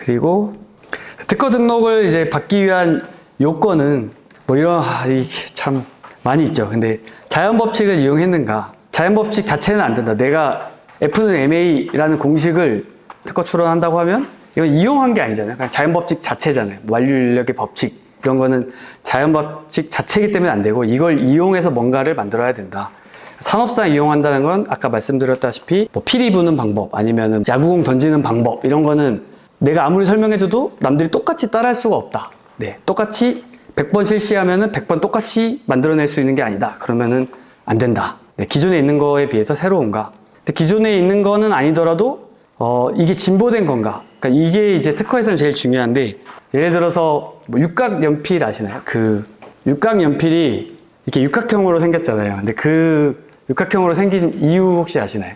그리고 특허 등록을 이제 받기 위한 요건은 뭐 이런 이게 참 많이 있죠. 근데 자연 법칙을 이용했는가? 자연 법칙 자체는 안 된다. 내가 F는 MA라는 공식을 특허 출원한다고 하면 이건 이용한 게 아니잖아요. 그냥 자연 법칙 자체잖아요. 완료 인력의 법칙 이런 거는 자연 법칙 자체이기 때문에 안 되고 이걸 이용해서 뭔가를 만들어야 된다. 산업상 이용한다는 건 아까 말씀드렸다시피 뭐 피리 부는 방법 아니면은 야구공 던지는 방법 이런 거는 내가 아무리 설명해줘도 남들이 똑같이 따라할 수가 없다. 네, 똑같이 100번 실시하면은 100번 똑같이 만들어낼 수 있는 게 아니다. 그러면은 안 된다. 네, 기존에 있는 거에 비해서 새로운가? 근데 기존에 있는 거는 아니더라도 이게 진보된 건가? 그러니까 이게 이제 특허에서는 제일 중요한데 예를 들어서 뭐 육각 연필 아시나요? 그 육각 연필이 이렇게 육각형으로 생겼잖아요. 근데 그 육각형으로 생긴 이유 혹시 아시나요?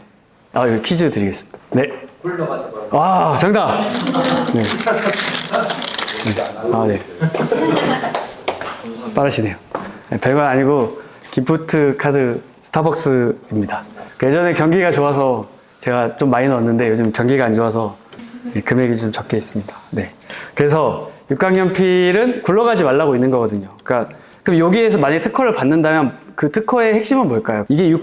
이거 퀴즈 드리겠습니다. 네. 굴러가지고. 와, 정답! 네. 네. 빠르시네요. 네, 별건 아니고 기프트 카드 스타벅스입니다. 예전에 경기가 좋아서 제가 좀 많이 넣었는데 요즘 경기가 안 좋아서 금액이 좀 적게 있습니다. 네. 그래서 육각연필은 굴러가지 말라고 있는 거거든요. 그러니까 그럼 여기에서 만약에 특허를 받는다면 그 특허의 핵심은 뭘까요? 이게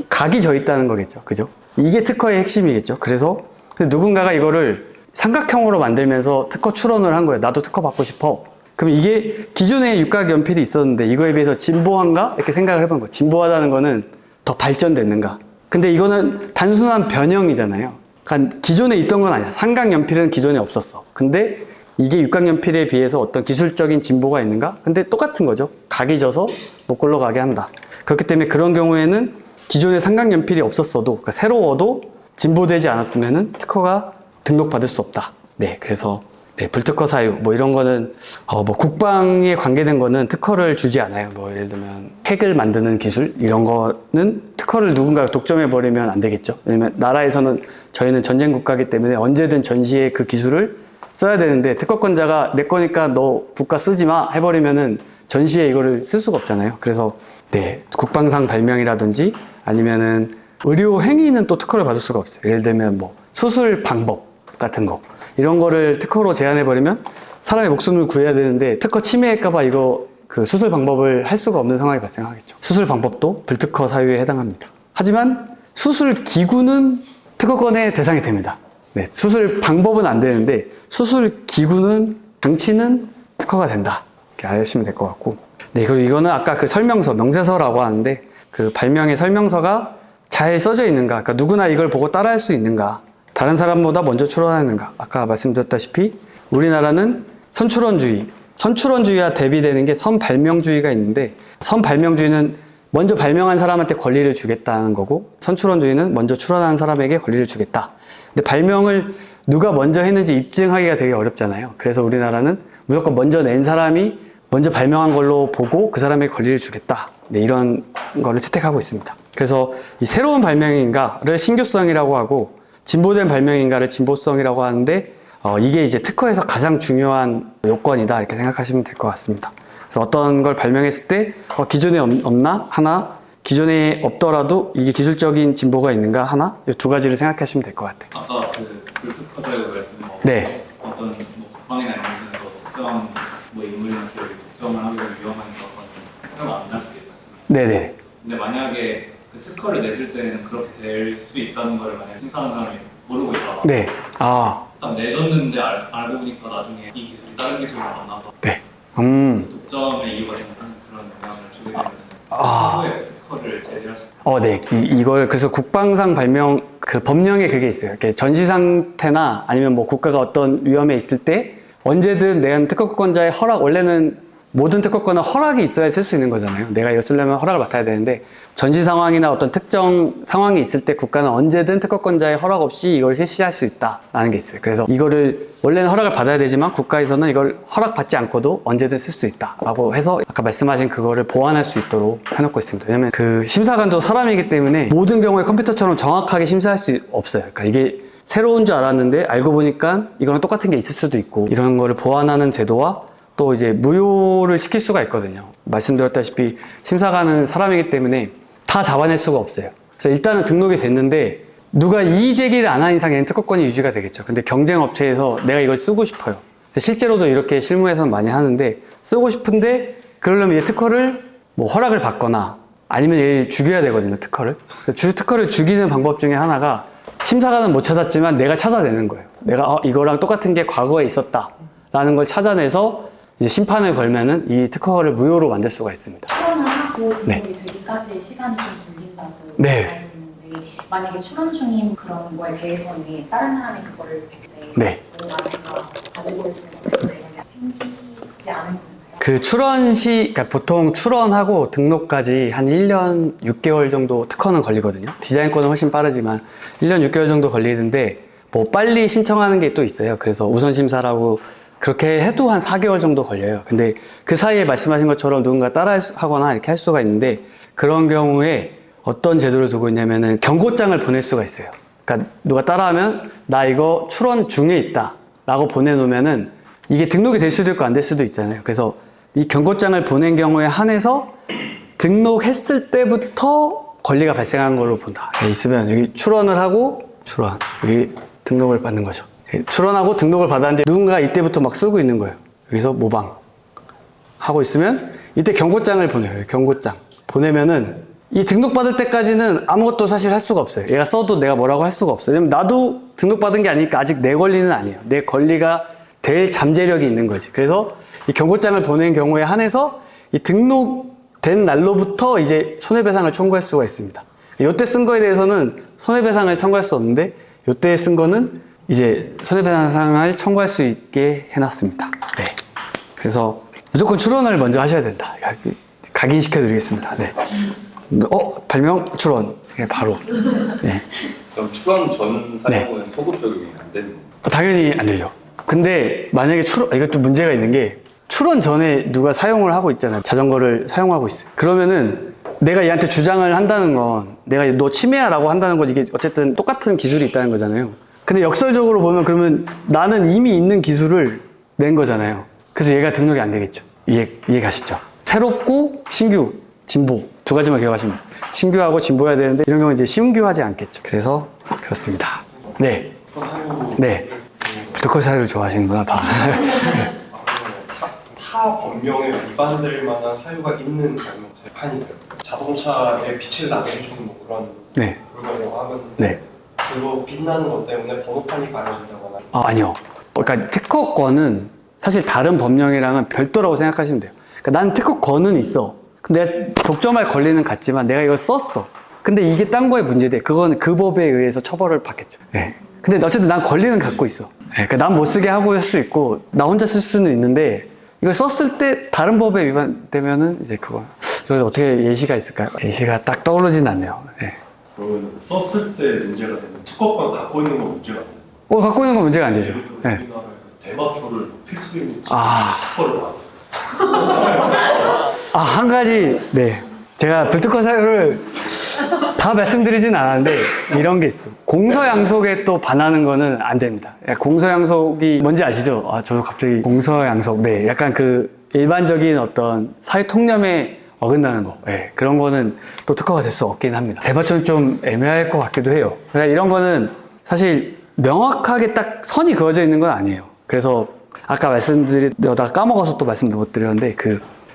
각이 져 있다는 거겠죠. 그죠? 이게 특허의 핵심이겠죠. 그래서 누군가가 이거를 삼각형으로 만들면서 특허 출원을 한 거예요. 나도 특허 받고 싶어. 그럼 이게 기존에 육각연필이 있었는데 이거에 비해서 진보한가? 이렇게 생각을 해본 거예요. 진보하다는 거는 더 발전됐는가? 근데 이거는 단순한 변형이잖아요. 그러니까 기존에 있던 건 아니야. 삼각연필은 기존에 없었어. 근데 이게 육각연필에 비해서 어떤 기술적인 진보가 있는가? 근데 똑같은 거죠. 각이 져서 못 굴러가게 한다. 그렇기 때문에 그런 경우에는 기존에 삼각연필이 없었어도, 그러니까 새로워도 진보되지 않았으면은 특허가 등록받을 수 없다. 네, 그래서 네, 불특허 사유 뭐 이런 거는 뭐 국방에 관계된 거는 특허를 주지 않아요. 뭐 예를 들면 핵을 만드는 기술 이런 거는 특허를 누군가가 독점해 버리면 안 되겠죠. 왜냐면 나라에서는 저희는 전쟁 국가이기 때문에 언제든 전시에 그 기술을 써야 되는데 특허권자가 내 거니까 너 국가 쓰지 마 해버리면은 전시에 이거를 쓸 수가 없잖아요. 그래서 네, 국방상 발명이라든지 아니면은 의료 행위는 또 특허를 받을 수가 없어요. 예를 들면 뭐 수술 방법 같은 거 이런 거를 특허로 제한해버리면 사람의 목숨을 구해야 되는데 특허 침해할까봐 이거 그 수술 방법을 할 수가 없는 상황이 발생하겠죠. 수술 방법도 불특허 사유에 해당합니다. 하지만 수술 기구는 특허권의 대상이 됩니다. 네, 수술 방법은 안 되는데 수술 기구는 장치는 특허가 된다. 이렇게 아시면 될 것 같고. 네, 그리고 이거는 아까 그 설명서, 명세서라고 하는데 그 발명의 설명서가 잘 써져 있는가, 그러니까 누구나 이걸 보고 따라할 수 있는가, 다른 사람보다 먼저 출원하는가. 아까 말씀드렸다시피 우리나라는 선출원주의와 대비되는 게 선발명주의가 있는데 선발명주의는 먼저 발명한 사람한테 권리를 주겠다는 거고 선출원주의는 먼저 출원한 사람에게 권리를 주겠다. 근데 발명을 누가 먼저 했는지 입증하기가 되게 어렵잖아요. 그래서 우리나라는 무조건 먼저 낸 사람이 먼저 발명한 걸로 보고 그 사람에게 권리를 주겠다. 네, 이런 거를 채택하고 있습니다. 그래서 이 새로운 발명인가를 신규성이라고 하고 진보된 발명인가를 진보성이라고 하는데 이게 이제 특허에서 가장 중요한 요건이다 이렇게 생각하시면 될 것 같습니다. 그래서 어떤 걸 발명했을 때 기존에 없나? 하나, 기존에 없더라도 이게 기술적인 진보가 있는가? 하나, 이 두 가지를 생각하시면 될 것 같아요. 아까 그 불특허자에 말씀 네. 어떤 뭐 국방이나 이런 데서 특정 뭐 인물이나 기업이 독점을 하기가 위험하니까 그건 사용 안 할 수도 있습니다. 네네. 근데 만약에 그 특허를 내줄 때는 그렇게 될 수 있다는 걸 만약에 심사하는 사람이 모르고 있다가 네. 딱 내줬는데 알고 보니까 나중에 이 기술이 다른 기술이랑 만나서 네. 독점의 이유가 되는 그런 영향을 주게 되면 후에 특허를 제기할 수 있다. 네. 이걸 그래서 국방상 발명 그 법령에 그게 있어요. 이렇게 전시 상태나 아니면 뭐 국가가 어떤 위험에 있을 때 언제든 낸 특허권자의 허락, 원래는 모든 특허권은 허락이 있어야 쓸 수 있는 거잖아요. 내가 이거 쓰려면 허락을 맡아야 되는데 전시 상황이나 어떤 특정 상황이 있을 때 국가는 언제든 특허권자의 허락 없이 이걸 실시할 수 있다라는 게 있어요. 그래서 이거를 원래는 허락을 받아야 되지만 국가에서는 이걸 허락받지 않고도 언제든 쓸 수 있다라고 해서 아까 말씀하신 그거를 보완할 수 있도록 해놓고 있습니다. 왜냐면 그 심사관도 사람이기 때문에 모든 경우에 컴퓨터처럼 정확하게 심사할 수 없어요. 그러니까 이게 새로운 줄 알았는데 알고 보니까 이거랑 똑같은 게 있을 수도 있고 이런 거를 보완하는 제도와 또 이제 무효를 시킬 수가 있거든요. 말씀드렸다시피 심사관은 사람이기 때문에 다 잡아낼 수가 없어요. 그래서 일단은 등록이 됐는데 누가 이의 제기를 안 한 이상에는 특허권이 유지가 되겠죠. 근데 경쟁 업체에서 내가 이걸 쓰고 싶어요. 실제로도 이렇게 실무에서는 많이 하는데 쓰고 싶은데 그러려면 얘 특허를 뭐 허락을 받거나 아니면 얘를 죽여야 되거든요, 특허를. 특허를 죽이는 방법 중에 하나가 심사관은 못 찾았지만 내가 찾아내는 거예요. 내가 이거랑 똑같은 게 과거에 있었다 라는 걸 찾아내서 이제 심판을 걸면은 이 특허를 무효로 만들 수가 있습니다. 출원을 하고 등록이 네. 되기까지 시간이 좀 걸린다고 네. 알고 있는데 만약에 출원 중인 그런 거에 대해서는 다른 사람이 그거를 뱉때 네. 뭔가 제가 가지고 있는 것들에 생기지 않은 건가요? 그 출원 시, 그러니까 보통 출원하고 등록까지 한 1년 6개월 정도 특허는 걸리거든요. 디자인권은 훨씬 빠르지만 1년 6개월 정도 걸리는데 뭐 빨리 신청하는 게 또 있어요. 그래서 우선심사라고 그렇게 해도 한 4개월 정도 걸려요. 근데 그 사이에 말씀하신 것처럼 누군가 따라 하거나 이렇게 할 수가 있는데 그런 경우에 어떤 제도를 두고 있냐면은 경고장을 보낼 수가 있어요. 그러니까 누가 따라하면 나 이거 출원 중에 있다 라고 보내놓으면은 이게 등록이 될 수도 있고 안 될 수도 있잖아요. 그래서 이 경고장을 보낸 경우에 한해서 등록했을 때부터 권리가 발생한 걸로 본다. 있으면 여기 출원을 하고 출원 여기 등록을 받는 거죠. 출원하고 등록을 받았는데 누군가 이때부터 막 쓰고 있는 거예요. 여기서 모방 하고 있으면 이때 경고장을 보내요. 경고장 보내면은 이 등록받을 때까지는 아무것도 사실 할 수가 없어요. 얘가 써도 내가 뭐라고 할 수가 없어요. 왜냐면 나도 등록받은 게 아니니까 아직 내 권리는 아니에요. 내 권리가 될 잠재력이 있는 거지. 그래서 이 경고장을 보낸 경우에 한해서 이 등록된 날로부터 이제 손해배상을 청구할 수가 있습니다. 이때 쓴 거에 대해서는 손해배상을 청구할 수 없는데 이때 쓴 거는 이제 손해배상을 청구할 수 있게 해놨습니다. 네. 그래서 무조건 출원을 먼저 하셔야 된다. 각인시켜 드리겠습니다. 네. 발명 출원. 네, 바로. 네. 그럼 출원 전 사용은 소급 적용이 안 되는 거예요? 당연히 안 되죠. 근데 만약에 이것도 문제가 있는 게 출원 전에 누가 사용을 하고 있잖아요. 자전거를 사용하고 있어요. 그러면은 내가 얘한테 주장을 한다는 건 내가 너 침해야라고 한다는 건 이게 어쨌든 똑같은 기술이 있다는 거잖아요. 근데 역설적으로 보면 그러면 나는 이미 있는 기술을 낸 거잖아요. 그래서 얘가 등록이 안 되겠죠. 이해 가시죠? 새롭고 신규, 진보 두 가지만 기억하시면 돼요. 신규하고 진보해야 되는데 이런 경우는 이제 신규하지 않겠죠. 그래서 그렇습니다. 네. 네. 특허 사유를 좋아하시는구나 다. 타 법령에 위반될 만한 사유가 있는 재판이 돼요. 자동차에 빛을 나게 해주는 뭐 그런 네. 물건이라고 하면 네. 그거 빛나는 것 때문에 번호판이 가려진다거나 아니요. 그러니까 특허권은 사실 다른 법령이랑은 별도라고 생각하시면 돼요. 그러니까 난 특허권은 있어. 근데 독점할 권리는 같지만 내가 이걸 썼어. 근데 이게 딴 거에 문제돼. 그건 그 법에 의해서 처벌을 받겠죠. 네. 근데 어쨌든 난 권리는 갖고 있어. 네. 그러니까 난 못 쓰게 하고 할 수 있고 나 혼자 쓸 수는 있는데 이걸 썼을 때 다른 법에 위반되면은 이제 그거. 그래서 어떻게 예시가 있을까요? 예시가 딱 떠오르진 않네요. 네. 그러면 썼을 때 문제가 되는 특허권 갖고 있는 건 문제가 안 돼요. 갖고 있는 건 문제가 안 되죠. 예를 들어 네. 우리나라에서 대마초를 필 수 있는 아. 특허를 받았어요. 한 가지, 네. 제가 불특허 사유를 다 말씀드리진 않았는데, 이런 게 있어. 공서양속에 또 반하는 거는 안 됩니다. 공서양속이 뭔지 아시죠? 저도 갑자기 공서양속. 네. 약간 그 일반적인 어떤 사회 통념에 어긋나는 거. 네. 그런 거는 또 특허가 될 수 없긴 합니다. 대마초는 좀 애매할 것 같기도 해요. 그러니까 이런 거는 사실 명확하게 딱 선이 그어져 있는 건 아니에요. 그래서 아까 말씀드리다가 까먹어서 또 말씀도 못 드렸는데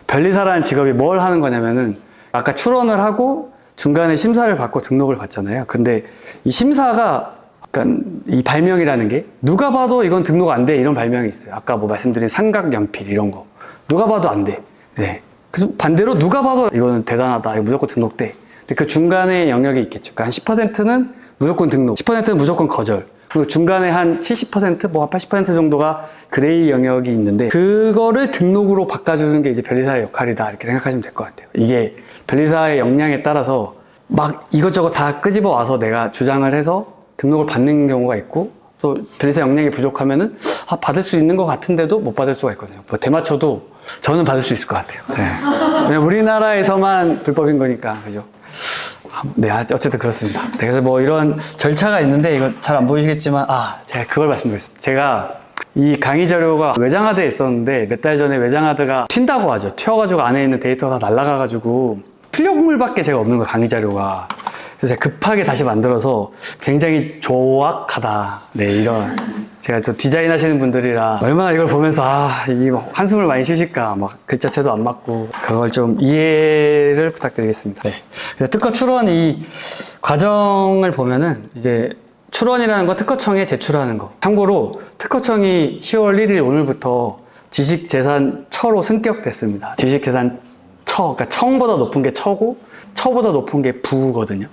변리사라는 직업이 뭘 하는 거냐면은 아까 출원을 하고 중간에 심사를 받고 등록을 받잖아요. 근데 이 심사가 약간 이 발명이라는 게 누가 봐도 이건 등록 안 돼 이런 발명이 있어요. 아까 뭐 말씀드린 삼각연필 이런 거 누가 봐도 안 돼. 네. 그래서 반대로 누가 봐도 이거는 대단하다. 이거 무조건 등록돼. 근데 그 중간에 영역이 있겠죠. 그러니까 한 10%는 무조건 등록, 10%는 무조건 거절. 그리고 중간에 한 70%, 뭐 80% 정도가 그레이 영역이 있는데 그거를 등록으로 바꿔주는 게 이제 변리사의 역할이다 이렇게 생각하시면 될 것 같아요. 이게 변리사의 역량에 따라서 막 이것저것 다 끄집어 와서 내가 주장을 해서 등록을 받는 경우가 있고 또 변리사 역량이 부족하면은 받을 수 있는 것 같은데도 못 받을 수가 있거든요. 뭐 대마초도 저는 받을 수 있을 것 같아요. 네. 왜냐면 우리나라에서만 불법인 거니까 그죠? 네, 어쨌든 그렇습니다. 그래서 뭐 이런 절차가 있는데 이거 잘 안 보이시겠지만 제가 그걸 말씀드리겠습니다. 제가 이 강의 자료가 외장하드에 있었는데 몇 달 전에 외장하드가 튄다고 하죠. 튀어가지고 안에 있는 데이터가 다 날아가가지고 출력물밖에 제가 없는 거예요, 강의 자료가. 그래서 제가 급하게 다시 만들어서 굉장히 조악하다. 네, 이런. 제가 좀 디자인 하시는 분들이라 얼마나 이걸 보면서 이게 막 한숨을 많이 쉬실까. 막 글자체도 안 맞고. 그걸 좀 이해를 부탁드리겠습니다. 네. 그래서 특허 출원 이 과정을 보면은 이제 출원이라는 건 특허청에 제출하는 거. 참고로 특허청이 10월 1일 오늘부터 지식재산처로 승격됐습니다. 지식재산처, 그러니까 청보다 높은 게 처고, 처보다 높은 게 부거든요.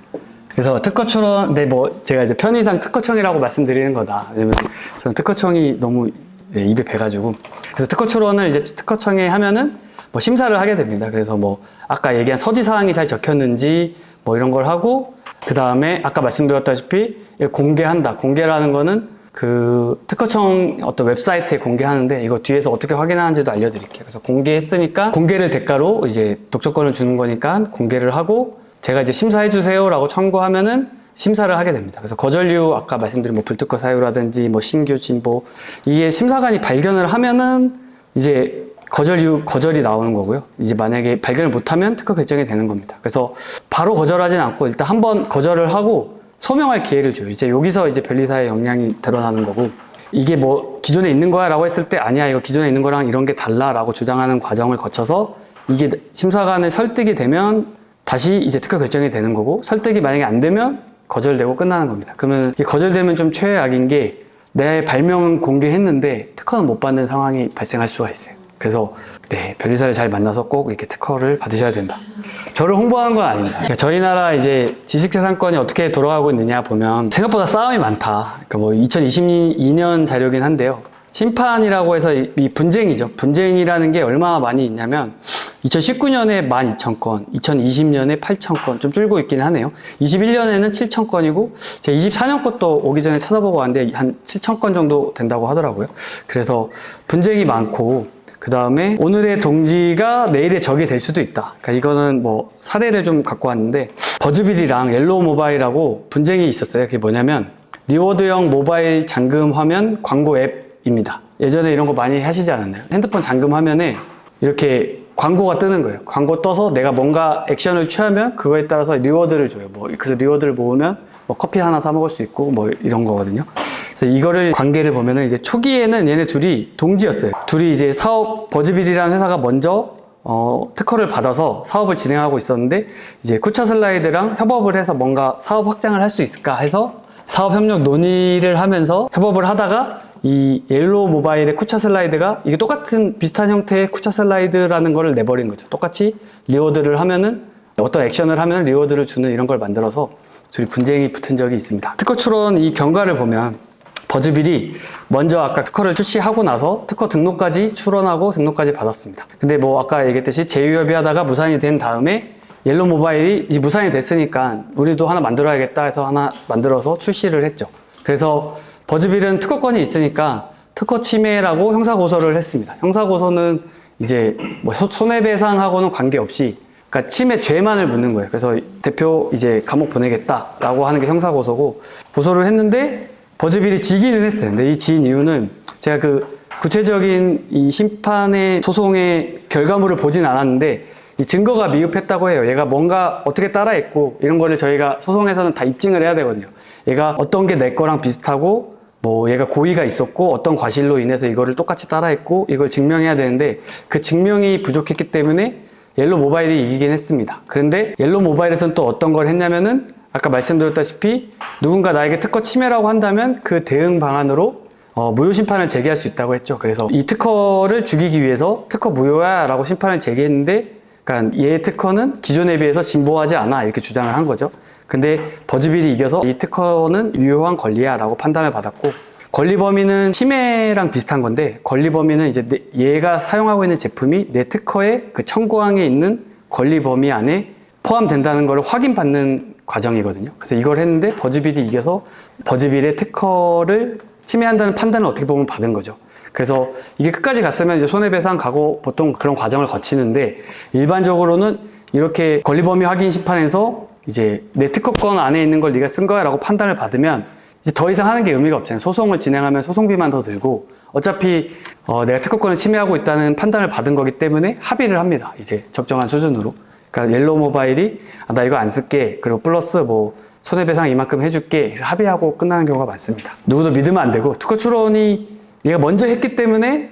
그래서 특허 출원, 근데 뭐 제가 이제 편의상 특허청이라고 말씀드리는 거다. 왜냐면 저는 특허청이 너무 입에 배가지고. 그래서 특허 출원을 이제 특허청에 하면은 뭐 심사를 하게 됩니다. 그래서 뭐 아까 얘기한 서지 사항이 잘 적혔는지 뭐 이런 걸 하고, 그 다음에 아까 말씀드렸다시피 공개한다. 공개라는 거는 그 특허청 어떤 웹사이트에 공개하는데 이거 뒤에서 어떻게 확인하는지도 알려드릴게요. 그래서 공개했으니까 공개를 대가로 이제 독점권을 주는 거니까 공개를 하고 제가 이제 심사해 주세요라고 청구하면은 심사를 하게 됩니다. 그래서 거절류 아까 말씀드린 뭐 불특허 사유라든지 뭐 신규 진보 이게 심사관이 발견을 하면은 이제 거절이 나오는 거고요. 이제 만약에 발견을 못하면 특허 결정이 되는 겁니다. 그래서 바로 거절하진 않고 일단 한번 거절을 하고 소명할 기회를 줘요. 이제 여기서 이제 변리사의 역량이 드러나는 거고, 이게 뭐 기존에 있는 거야 라고 했을 때 아니야 이거 기존에 있는 거랑 이런 게 달라 라고 주장하는 과정을 거쳐서 이게 심사관을 설득이 되면 다시 이제 특허 결정이 되는 거고, 설득이 만약에 안 되면 거절되고 끝나는 겁니다. 그러면 이게 거절되면 좀 최악인 게 내 발명은 공개했는데 특허는 못 받는 상황이 발생할 수가 있어요. 그래서 네, 변리사를 잘 만나서 꼭 이렇게 특허를 받으셔야 된다. 저를 홍보하는 건 아닙니다. 그러니까 저희 나라 이제 지식재산권이 어떻게 돌아가고 있느냐 보면 생각보다 싸움이 많다. 그러니까 뭐 2022년 자료긴 한데요. 심판이라고 해서 이 분쟁이죠. 분쟁이라는 게 얼마나 많이 있냐면 2019년에 12,000건, 2020년에 8,000건, 좀 줄고 있긴 하네요. 21년에는 7,000건이고 제가 24년 것도 오기 전에 찾아보고 왔는데 한 7,000건 정도 된다고 하더라고요. 그래서 분쟁이 많고, 그 다음에 오늘의 동지가 내일의 적이 될 수도 있다. 그러니까 이거는 뭐 사례를 좀 갖고 왔는데 버즈빌이랑 옐로우 모바일하고 분쟁이 있었어요. 그게 뭐냐면 리워드형 모바일 잠금 화면 광고 앱입니다. 예전에 이런 거 많이 하시지 않았나요? 핸드폰 잠금 화면에 이렇게 광고가 뜨는 거예요. 광고 떠서 내가 뭔가 액션을 취하면 그거에 따라서 리워드를 줘요. 뭐 그래서 리워드를 모으면 뭐 커피 하나 사 먹을 수 있고 뭐 이런 거거든요. 그래서 이거를 관계를 보면은 이제 초기에는 얘네 둘이 동지였어요. 둘이 이제 버즈빌이라는 회사가 먼저 특허를 받아서 사업을 진행하고 있었는데 이제 쿠차 슬라이드랑 협업을 해서 뭔가 사업 확장을 할 수 있을까 해서 사업 협력 논의를 하면서 협업을 하다가 이 옐로우 모바일의 쿠차 슬라이드가 이게 똑같은 비슷한 형태의 쿠차 슬라이드라는 거를 내버린 거죠. 똑같이 리워드를 하면은 어떤 액션을 하면 리워드를 주는 이런 걸 만들어서 둘이 분쟁이 붙은 적이 있습니다. 특허 출원 이 경과를 보면 버즈빌이 먼저 아까 특허를 출시하고 나서 특허 등록까지 출원하고 등록까지 받았습니다. 근데 뭐 아까 얘기했듯이 제휴협의 하다가 무산이 된 다음에 옐로우 모바일이 이 무산이 됐으니까 우리도 하나 만들어야겠다 해서 하나 만들어서 출시를 했죠. 그래서 버즈빌은 특허권이 있으니까 특허 침해라고 형사고소를 했습니다. 형사고소는 이제 뭐 손해배상하고는 관계없이 그러니까 침해 죄만을 묻는 거예요. 그래서 대표 이제 감옥 보내겠다라고 하는 게 형사고소고, 고소를 했는데 버즈빌이 지기는 했어요. 근데 이 진 이유는 제가 그 구체적인 이 심판의 소송의 결과물을 보진 않았는데 이 증거가 미흡했다고 해요. 얘가 뭔가 어떻게 따라했고 이런 거를 저희가 소송에서는 다 입증을 해야 되거든요. 얘가 어떤 게 내 거랑 비슷하고 뭐 얘가 고의가 있었고 어떤 과실로 인해서 이거를 똑같이 따라했고 이걸 증명해야 되는데 그 증명이 부족했기 때문에 옐로우 모바일이 이기긴 했습니다. 그런데 옐로우 모바일에서는 또 어떤 걸 했냐면은 아까 말씀드렸다시피 누군가 나에게 특허 침해라고 한다면 그 대응 방안으로 무효 심판을 제기할 수 있다고 했죠. 그래서 이 특허를 죽이기 위해서 특허 무효야 라고 심판을 제기했는데, 그러니까 얘의 특허는 기존에 비해서 진보하지 않아 이렇게 주장을 한 거죠. 근데 버즈빌이 이겨서 이 특허는 유효한 권리야 라고 판단을 받았고, 권리 범위는 침해랑 비슷한 건데 권리 범위는 이제 얘가 사용하고 있는 제품이 내 특허의 그 청구항에 있는 권리 범위 안에 포함된다는 걸 확인받는 과정이거든요. 그래서 이걸 했는데 버즈빌이 이겨서 버즈빌의 특허를 침해한다는 판단을 어떻게 보면 받은 거죠. 그래서 이게 끝까지 갔으면 이제 손해배상 가고 보통 그런 과정을 거치는데, 일반적으로는 이렇게 권리 범위 확인 심판에서 이제 내 특허권 안에 있는 걸 네가 쓴 거야 라고 판단을 받으면 이제 더 이상 하는 게 의미가 없잖아요. 소송을 진행하면 소송비만 더 들고 어차피 내가 특허권을 침해하고 있다는 판단을 받은 거기 때문에 합의를 합니다. 이제 적정한 수준으로. 그러니까 옐로우 모바일이 나 이거 안 쓸게. 그리고 플러스 뭐 손해배상 이만큼 해줄게. 그래서 합의하고 끝나는 경우가 많습니다. 누구도 믿으면 안 되고 특허 출원이 얘가 먼저 했기 때문에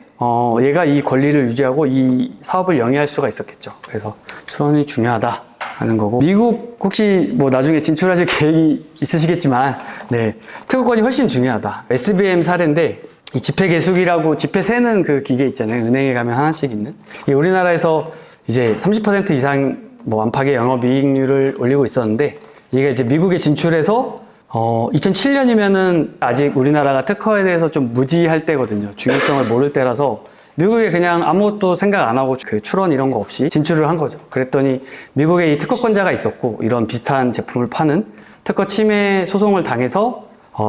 얘가 이 권리를 유지하고 이 사업을 영위할 수가 있었겠죠. 그래서 출원이 중요하다 하는 거고, 미국 혹시 뭐 나중에 진출하실 계획이 있으시겠지만 네, 특허권이 훨씬 중요하다. SBM 사례인데 이 지폐 계수기라고 지폐 세는 그 기계 있잖아요. 은행에 가면 하나씩 있는. 이게 우리나라에서 이제 30% 이상 뭐 안팎의 영업이익률을 올리고 있었는데 이게 이제 미국에 진출해서 2007년이면은 아직 우리나라가 특허에 대해서 좀 무지할 때거든요. 중요성을 모를 때라서 미국에 그냥 아무것도 생각 안 하고 그 출원 이런 거 없이 진출을 한 거죠. 그랬더니 미국에 이 특허권자가 있었고 이런 비슷한 제품을 파는 특허 침해 소송을 당해서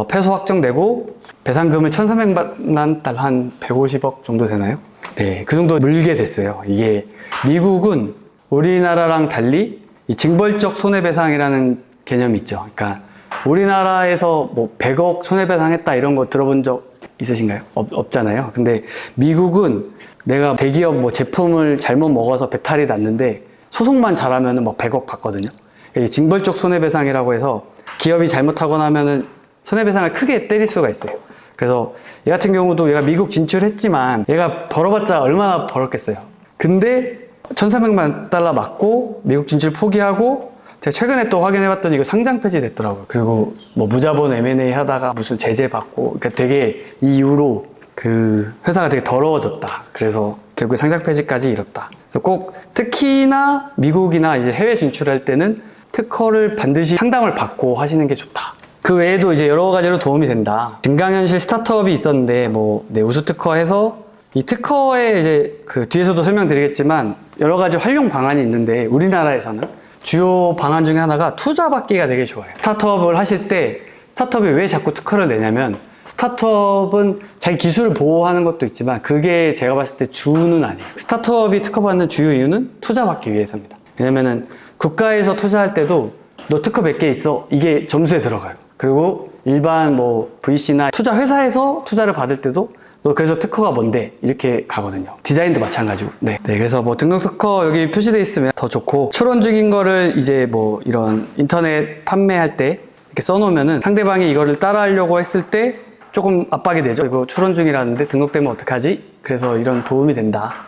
패소 확정되고 배상금을 1,300만 달러, 한 150억 정도 되나요? 네, 그 정도 물게 됐어요. 이게 미국은 우리나라랑 달리 이 징벌적 손해배상이라는 개념이 있죠. 그러니까 우리나라에서 뭐 100억 손해배상했다 이런 거 들어본 적 있으신가요? 없잖아요. 근데 미국은 내가 대기업 뭐 제품을 잘못 먹어서 배탈이 났는데 소송만 잘하면은 막 100억 받거든요. 이게 징벌적 손해배상이라고 해서 기업이 잘못하거나 하면은 손해배상을 크게 때릴 수가 있어요. 그래서 얘 같은 경우도 얘가 미국 진출했지만 얘가 벌어봤자 얼마나 벌었겠어요. 근데 1,300만 달러 맞고 미국 진출 포기하고 제가 최근에 또 확인해봤더니 이거 상장 폐지 됐더라고요. 그리고 뭐 무자본 M&A 하다가 무슨 제재 받고, 그러니까 되게 이 이후로 그 회사가 되게 더러워졌다. 그래서 결국 상장 폐지까지 이뤘다. 그래서 꼭 특히나 미국이나 이제 해외 진출할 때는 특허를 반드시 상담을 받고 하시는 게 좋다. 그 외에도 이제 여러 가지로 도움이 된다. 증강현실 스타트업이 있었는데 네, 우수 특허해서 이 특허에 이제 그 뒤에서도 설명드리겠지만 여러 가지 활용 방안이 있는데 우리나라에서는 주요 방안 중에 하나가 투자 받기가 되게 좋아요. 스타트업을 하실 때 스타트업이 왜 자꾸 특허를 내냐면 스타트업은 자기 기술을 보호하는 것도 있지만 그게 제가 봤을 때 주는 아니에요. 스타트업이 특허 받는 주요 이유는 투자 받기 위해서입니다. 왜냐면은 국가에서 투자할 때도 너 특허 몇 개 있어? 이게 점수에 들어가요. 그리고 일반 뭐 VC나 투자 회사에서 투자를 받을 때도 너 그래서 특허가 뭔데? 이렇게 가거든요. 디자인도 마찬가지고. 네. 그래서 뭐 등록 특허 여기 표시되어 있으면 더 좋고, 출원 중인 거를 이제 뭐 이런 인터넷 판매할 때 이렇게 써놓으면은 상대방이 이거를 따라 하려고 했을 때 조금 압박이 되죠. 이거 출원 중이라는데 등록되면 어떡하지? 그래서 이런 도움이 된다.